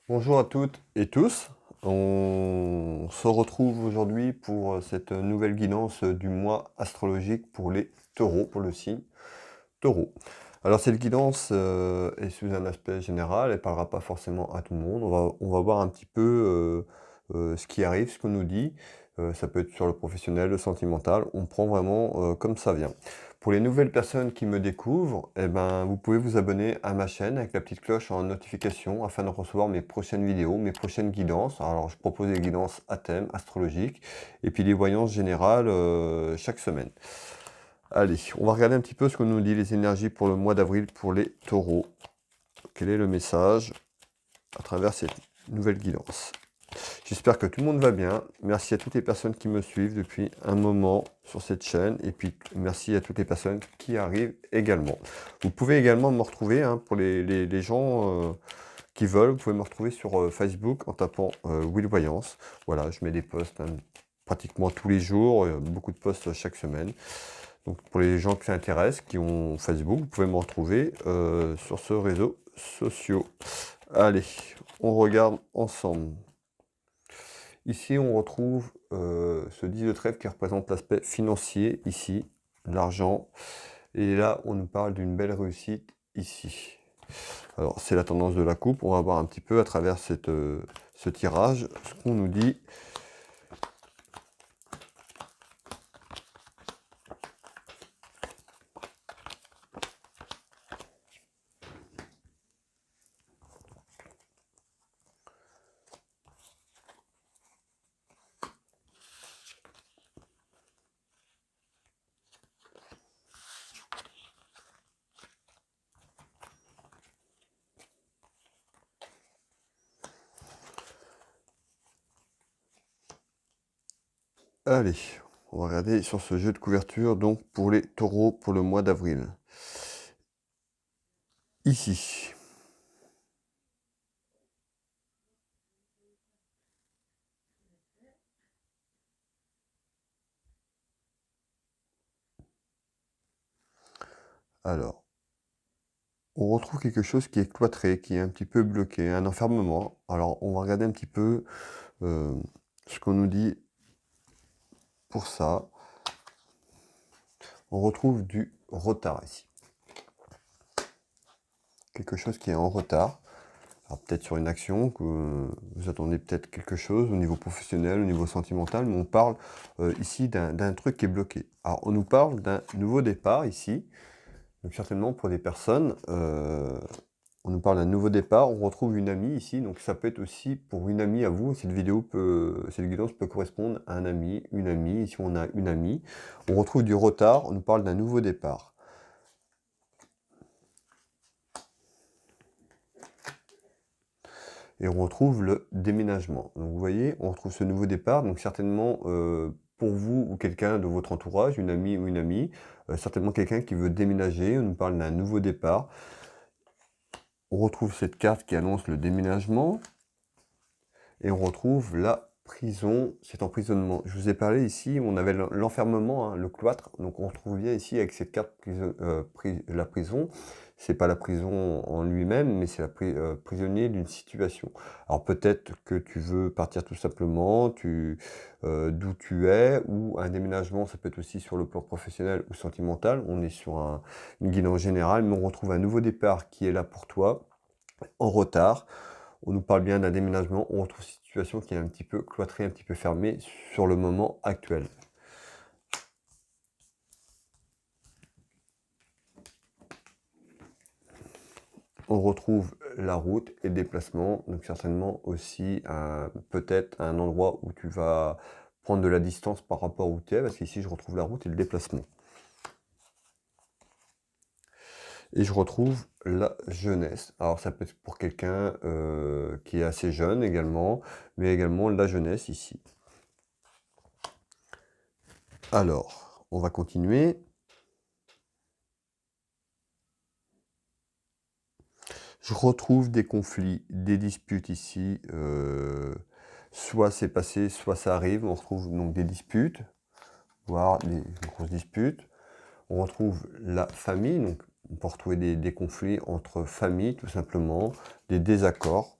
Bonjour à toutes et tous. On se retrouve aujourd'hui pour cette nouvelle guidance du mois astrologique pour les taureaux, pour le signe taureau. Alors cette guidance est sous un aspect général, elle ne parlera pas forcément à tout le monde. On va voir un petit peu ce qui arrive, ce qu'on nous dit. Ça peut être sur le professionnel, le sentimental. On prend vraiment comme ça vient. Pour les nouvelles personnes qui me découvrent, eh ben, vous pouvez vous abonner à ma chaîne avec la petite cloche en notification afin de recevoir mes prochaines vidéos, mes prochaines guidances. Alors je propose des guidances à thème astrologique et puis des voyances générales chaque semaine. Allez, on va regarder un petit peu ce que nous dit les énergies pour le mois d'avril pour les taureaux. Quel est le message à travers cette nouvelle guidance? J'espère que tout le monde va bien. Merci à toutes les personnes qui me suivent depuis un moment sur cette chaîne. Et puis, merci à toutes les personnes qui arrivent également. Vous pouvez également me retrouver, pour les gens qui veulent, vous pouvez me retrouver sur Facebook en tapant Will Voyance. Voilà, je mets des posts pratiquement tous les jours, beaucoup de posts chaque semaine. Donc pour les gens qui s'intéressent, qui ont Facebook, vous pouvez me retrouver sur ce réseau social. Allez, on regarde ensemble. Ici, on retrouve ce 10 de trèfle qui représente l'aspect financier, ici, l'argent. Et là, on nous parle d'une belle réussite, ici. Alors, c'est la tendance de la coupe. On va voir un petit peu à travers ce tirage ce qu'on nous dit. Allez, on va regarder sur ce jeu de couverture, donc pour les taureaux pour le mois d'avril. Ici. Alors, on retrouve quelque chose qui est cloîtré, qui est un petit peu bloqué, un enfermement. Alors, on va regarder un petit peu ce qu'on nous dit pour ça. On retrouve du retard ici. Quelque chose qui est en retard. Alors peut-être sur une action, que vous attendez peut-être quelque chose au niveau professionnel, au niveau sentimental, mais on parle ici d'un truc qui est bloqué. Alors on nous parle d'un nouveau départ ici, donc certainement pour des personnes, on nous parle d'un nouveau départ, on retrouve une amie ici, donc ça peut être aussi pour une amie à vous, cette guidance peut correspondre à un ami, une amie, ici on a une amie, on retrouve du retard, on nous parle d'un nouveau départ. Et on retrouve le déménagement. Donc vous voyez, on retrouve ce nouveau départ, donc certainement pour vous ou quelqu'un de votre entourage, une amie ou une amie, certainement quelqu'un qui veut déménager, on nous parle d'un nouveau départ. On retrouve cette carte qui annonce le déménagement, et on retrouve la prison, cet emprisonnement. Je vous ai parlé ici, on avait l'enfermement, le cloître, donc on retrouve bien ici avec cette carte la prison. C'est pas la prison en lui-même, mais c'est prisonnier d'une situation. Alors peut-être que tu veux partir tout simplement, d'où tu es, ou un déménagement, ça peut être aussi sur le plan professionnel ou sentimental. On est sur une guidance générale, mais on retrouve un nouveau départ qui est là pour toi, en retard. On nous parle bien d'un déménagement, on retrouve une situation qui est un petit peu cloîtrée, un petit peu fermée sur le moment actuel. On retrouve la route et le déplacement, donc certainement aussi peut-être un endroit où tu vas prendre de la distance par rapport où tu es, parce qu'ici je retrouve la route et le déplacement. Et je retrouve la jeunesse. Alors ça peut être pour quelqu'un qui est assez jeune également, mais également la jeunesse ici. Alors, on va continuer. Je retrouve des conflits, des disputes ici. Soit c'est passé, soit ça arrive. On retrouve donc des disputes, voire des grosses disputes. On retrouve la famille, donc on peut retrouver des conflits entre familles tout simplement, des désaccords.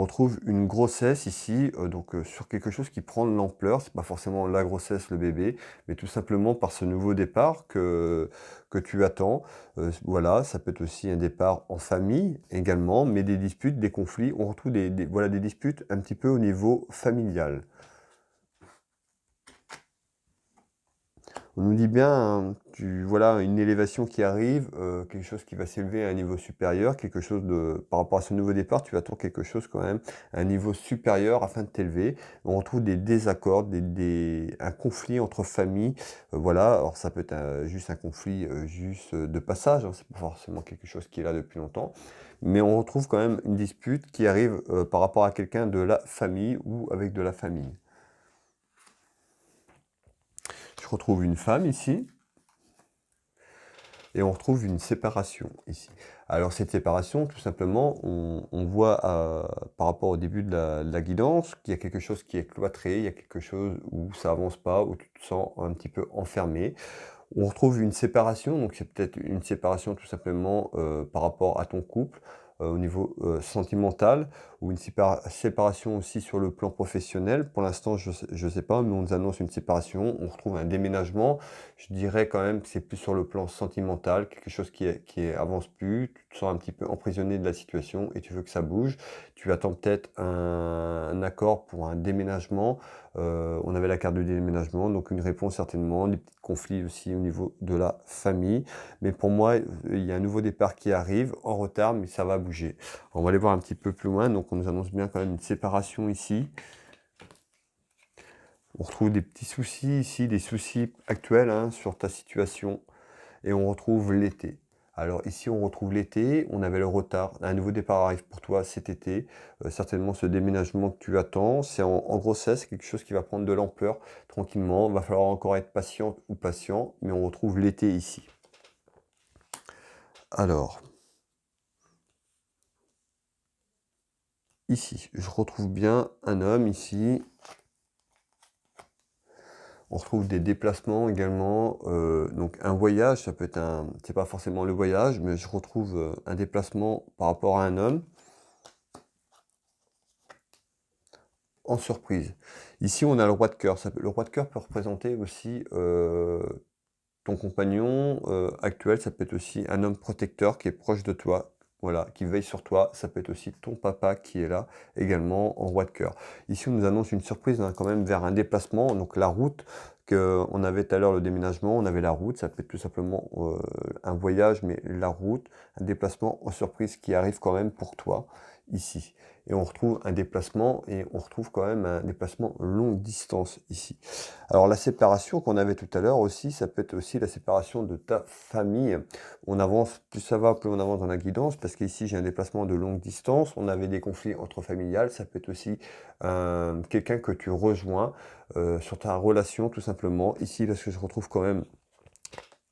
retrouve une grossesse ici, donc sur quelque chose qui prend de l'ampleur. C'est pas forcément la grossesse, le bébé, mais tout simplement par ce nouveau départ que tu attends. Voilà, ça peut être aussi un départ en famille également, mais des disputes, des conflits. On retrouve voilà, des disputes un petit peu au niveau familial. On nous dit bien, hein, voilà, une élévation qui arrive, quelque chose qui va s'élever à un niveau supérieur, quelque chose par rapport à ce nouveau départ, tu attends quelque chose quand même, à un niveau supérieur afin de t'élever. On retrouve des désaccords, un conflit entre familles, voilà. Alors ça peut être juste un conflit juste de passage, hein, c'est pas forcément quelque chose qui est là depuis longtemps, mais on retrouve quand même une dispute qui arrive par rapport à quelqu'un de la famille ou avec de la famille. Je retrouve une femme ici. Et on retrouve une séparation ici. Alors cette séparation, tout simplement, on voit par rapport au début de la guidance qu'il y a quelque chose qui est cloîtré, il y a quelque chose où ça avance pas, où tu te sens un petit peu enfermé. On retrouve une séparation, donc c'est peut-être une séparation tout simplement par rapport à ton couple, au niveau sentimental, ou une séparation aussi sur le plan professionnel. Pour l'instant, je ne sais pas, mais on nous annonce une séparation, on retrouve un déménagement. Je dirais quand même que c'est plus sur le plan sentimental, quelque chose qui avance plus, tu te sens un petit peu emprisonné de la situation et tu veux que ça bouge. Tu attends peut-être un accord pour un déménagement. On avait la carte de déménagement, donc une réponse certainement, des petits conflits aussi au niveau de la famille. Mais pour moi, il y a un nouveau départ qui arrive, en retard, mais ça va bouger. On va aller voir un petit peu plus loin, donc on nous annonce bien quand même une séparation ici. On retrouve des petits soucis ici, des soucis actuels hein, sur ta situation, et on retrouve l'été. Alors ici, on retrouve l'été, on avait le retard, un nouveau départ arrive pour toi cet été, certainement ce déménagement que tu attends, c'est en grossesse, quelque chose qui va prendre de l'ampleur tranquillement, il va falloir encore être patient ou patient, mais on retrouve l'été ici. Alors, ici, je retrouve bien un homme ici. On retrouve des déplacements également, donc un voyage, ça peut être c'est pas forcément le voyage, mais je retrouve un déplacement par rapport à un homme en surprise. Ici, on a le roi de cœur. Le roi de cœur peut représenter aussi ton compagnon actuel, ça peut être aussi un homme protecteur qui est proche de toi, voilà, qui veille sur toi. Ça peut être aussi ton papa qui est là également en roi de cœur. Ici, on nous annonce une surprise hein, quand même vers un déplacement, donc la route. On avait tout à l'heure le déménagement, on avait la route, ça peut être tout simplement un voyage, mais la route, un déplacement en surprise qui arrive quand même pour toi ici. Et on retrouve un déplacement, et on retrouve quand même un déplacement longue distance ici. Alors la séparation qu'on avait tout à l'heure aussi, ça peut être aussi la séparation de ta famille. On avance, plus ça va, plus on avance dans la guidance, parce qu'ici j'ai un déplacement de longue distance, on avait des conflits entre familiales, ça peut être aussi quelqu'un que tu rejoins sur ta relation tout simplement. Ici, parce que je retrouve quand même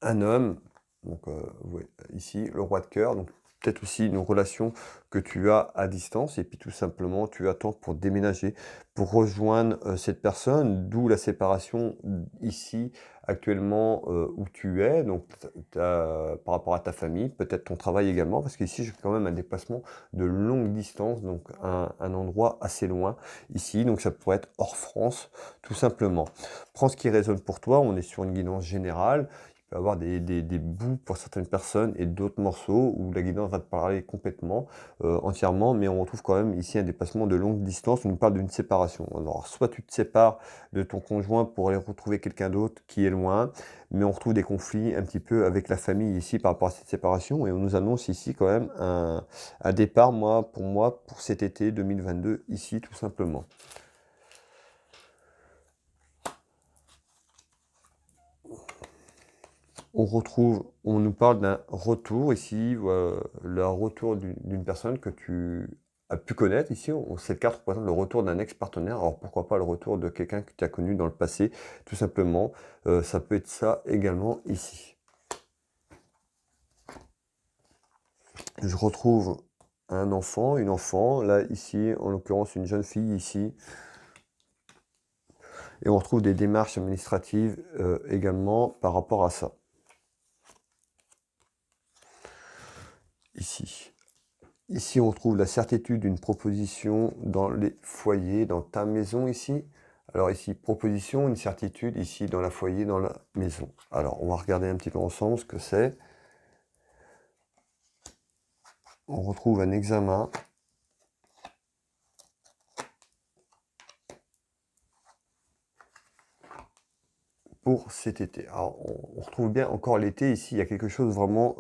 un homme, donc ouais, ici le roi de cœur, donc peut-être aussi une relation que tu as à distance et puis tout simplement tu attends pour déménager, pour rejoindre cette personne, d'où la séparation ici actuellement où tu es, donc par rapport à ta famille, peut-être ton travail également, parce qu'ici j'ai quand même un déplacement de longue distance, donc un endroit assez loin ici, donc ça pourrait être hors France tout simplement. Prends ce qui résonne pour toi, on est sur une guidance générale. Il peut y avoir des bouts pour certaines personnes et d'autres morceaux où la guidance va te parler complètement, entièrement, mais on retrouve quand même ici un déplacement de longue distance, on nous parle d'une séparation. Alors, soit tu te sépares de ton conjoint pour aller retrouver quelqu'un d'autre qui est loin, mais on retrouve des conflits un petit peu avec la famille ici par rapport à cette séparation, et on nous annonce ici quand même un départ, pour moi, pour cet été 2022, ici, tout simplement. On nous parle d'un retour ici, le retour d'une personne que tu as pu connaître ici. Cette carte représente le retour d'un ex-partenaire. Alors pourquoi pas le retour de quelqu'un que tu as connu dans le passé, tout simplement. Ça peut être ça également ici. Je retrouve un enfant, une enfant, là ici, en l'occurrence une jeune fille ici. Et on retrouve des démarches administratives également par rapport à ça. Ici. Ici, on retrouve la certitude d'une proposition dans les foyers, dans ta maison ici. Alors ici, proposition, une certitude, ici, dans la foyer, dans la maison. Alors, on va regarder un petit peu ensemble ce que c'est. On retrouve un examen. Pour cet été. Alors, on retrouve bien encore l'été ici, il y a quelque chose vraiment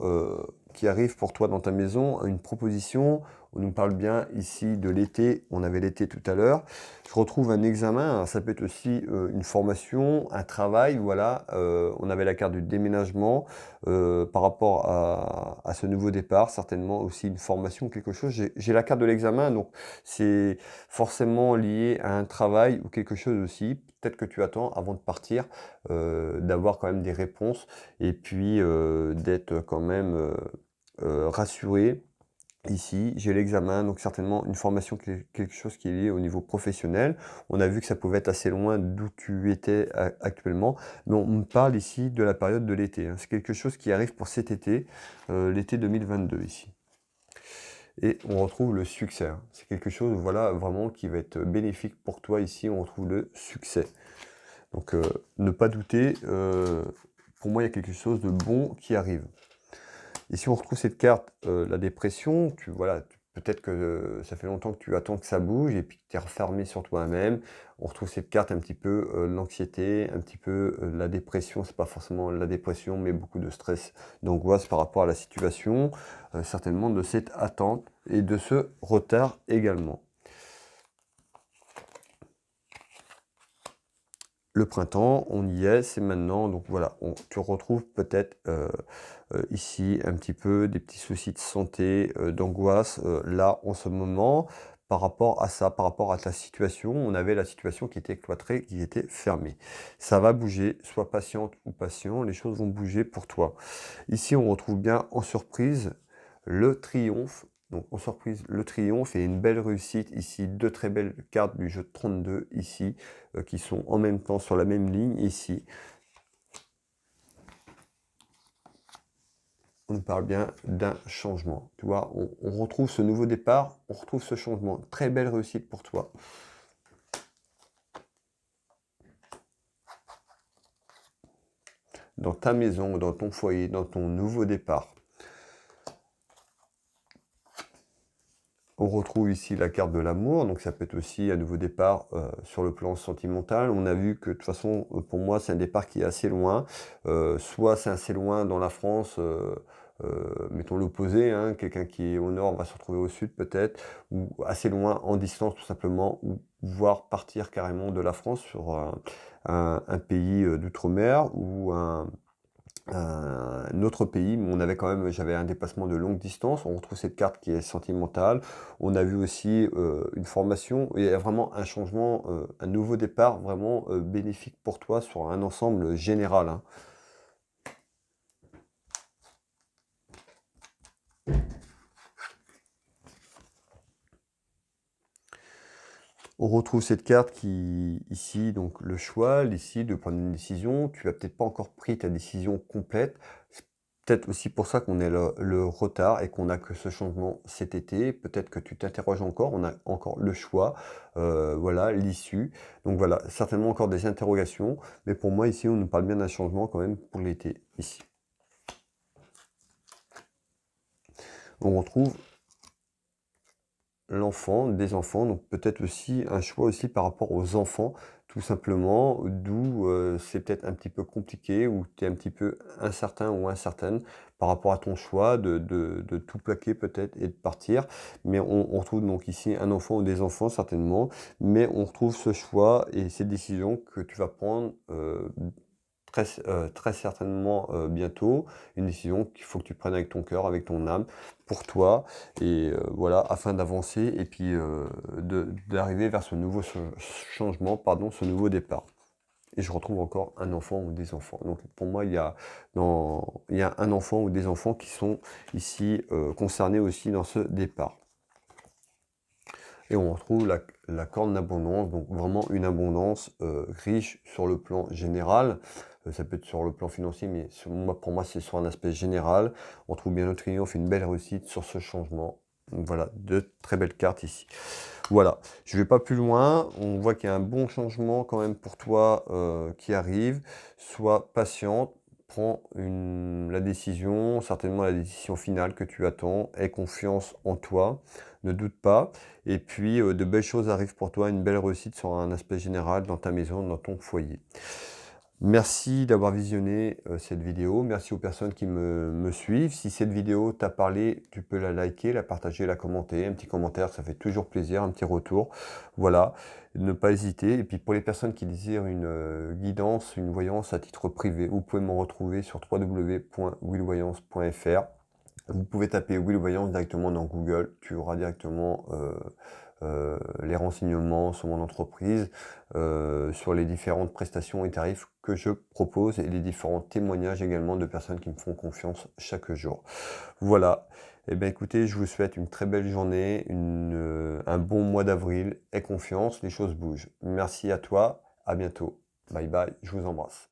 qui arrive pour toi dans ta maison, une proposition. On nous parle bien ici de l'été, on avait l'été tout à l'heure. Je retrouve un examen, ça peut être aussi une formation, un travail, voilà. On avait la carte du déménagement par rapport à ce nouveau départ, certainement aussi une formation, quelque chose. J'ai la carte de l'examen, donc c'est forcément lié à un travail ou quelque chose aussi. Peut-être que tu attends avant de partir d'avoir quand même des réponses et puis d'être quand même rassuré. Ici, j'ai l'examen, donc certainement une formation, quelque chose qui est lié au niveau professionnel. On a vu que ça pouvait être assez loin d'où tu étais actuellement, mais on me parle ici de la période de l'été, hein. C'est quelque chose qui arrive pour cet été, l'été 2022 ici. Et on retrouve le succès, hein. C'est quelque chose, voilà, vraiment qui va être bénéfique pour toi ici. On retrouve le succès. Donc, ne pas douter, pour moi, il y a quelque chose de bon qui arrive. Ici, on retrouve cette carte, la dépression. Voilà, peut-être que ça fait longtemps que tu attends que ça bouge et puis que tu es refermé sur toi-même. On retrouve cette carte un petit peu l'anxiété, un petit peu la dépression. C'est pas forcément la dépression, mais beaucoup de stress, d'angoisse par rapport à la situation, certainement de cette attente et de ce retard également. Le printemps, on y est, c'est maintenant. Donc voilà, tu retrouves peut-être ici un petit peu des petits soucis de santé, d'angoisse, là en ce moment, par rapport à ça, par rapport à ta situation. On avait la situation qui était cloîtrée, qui était fermée. Ça va bouger, sois patiente ou patient, les choses vont bouger pour toi. Ici, on retrouve bien en surprise le triomphe. Donc en surprise, le triomphe et une belle réussite ici, deux très belles cartes du jeu 32 ici, qui sont en même temps sur la même ligne ici. On parle bien d'un changement. Tu vois, on retrouve ce nouveau départ, on retrouve ce changement. Très belle réussite pour toi. Dans ta maison, dans ton foyer, dans ton nouveau départ. On retrouve ici la carte de l'amour, donc ça peut être aussi un nouveau départ sur le plan sentimental. On a vu que de toute façon, pour moi, c'est un départ qui est assez loin. Soit c'est assez loin dans la France, mettons l'opposé, hein, quelqu'un qui est au nord va se retrouver au sud peut-être, ou assez loin en distance tout simplement, ou voire partir carrément de la France sur un pays d'outre-mer ou un autre pays, mais j'avais un déplacement de longue distance. On retrouve cette carte qui est sentimentale. On a vu aussi une formation et vraiment un changement, un nouveau départ vraiment bénéfique pour toi sur un ensemble général, hein. On retrouve cette carte qui, ici, donc le choix, ici, de prendre une décision. Tu n'as peut-être pas encore pris ta décision complète. C'est peut-être aussi pour ça qu'on est le retard et qu'on a que ce changement cet été. Peut-être que tu t'interroges encore, on a encore le choix, voilà, l'issue. Donc voilà, certainement encore des interrogations. Mais pour moi, ici, on nous parle bien d'un changement quand même pour l'été, ici. On retrouve l'enfant, des enfants, donc peut-être aussi un choix aussi par rapport aux enfants, tout simplement, d'où c'est peut-être un petit peu compliqué, ou tu es un petit peu incertain ou incertaine par rapport à ton choix de tout plaquer peut-être et de partir. Mais on retrouve donc ici un enfant ou des enfants certainement, mais on retrouve ce choix et ces décisions que tu vas prendre très certainement bientôt, une décision qu'il faut que tu prennes avec ton cœur, avec ton âme, pour toi, et voilà, afin d'avancer et puis d'arriver vers ce nouveau changement, pardon, ce nouveau départ. Et je retrouve encore un enfant ou des enfants. Donc pour moi, il y a un enfant ou des enfants qui sont ici concernés aussi dans ce départ. Et on retrouve la corne d'abondance, donc vraiment une abondance riche sur le plan général. Ça peut être sur le plan financier, mais pour moi, c'est sur un aspect général. On trouve bien le triomphe, une belle réussite sur ce changement Voilà, de très belles cartes ici. Voilà, je ne vais pas plus loin. On voit qu'il y a un bon changement quand même pour toi qui arrive. Sois patiente, prends la décision, certainement la décision finale que tu attends. Aie confiance en toi, ne doute pas. Et puis, de belles choses arrivent pour toi, une belle réussite sur un aspect général dans ta maison, dans ton foyer. Merci d'avoir visionné cette vidéo. Merci aux personnes qui me suivent. Si cette vidéo t'a parlé, tu peux la liker, la partager, la commenter. Un petit commentaire, ça fait toujours plaisir, un petit retour. Voilà, ne pas hésiter. Et puis pour les personnes qui désirent une guidance, une voyance à titre privé, vous pouvez me retrouver sur www.willvoyance.fr. Vous pouvez taper Will Voyance directement dans Google. Tu auras directement les renseignements sur mon entreprise, sur les différentes prestations et tarifs que je propose et les différents témoignages également de personnes qui me font confiance chaque jour. Voilà. Eh bien écoutez, je vous souhaite une très belle journée, un bon mois d'avril. Aie confiance, les choses bougent. Merci à toi, à bientôt. Bye bye, je vous embrasse.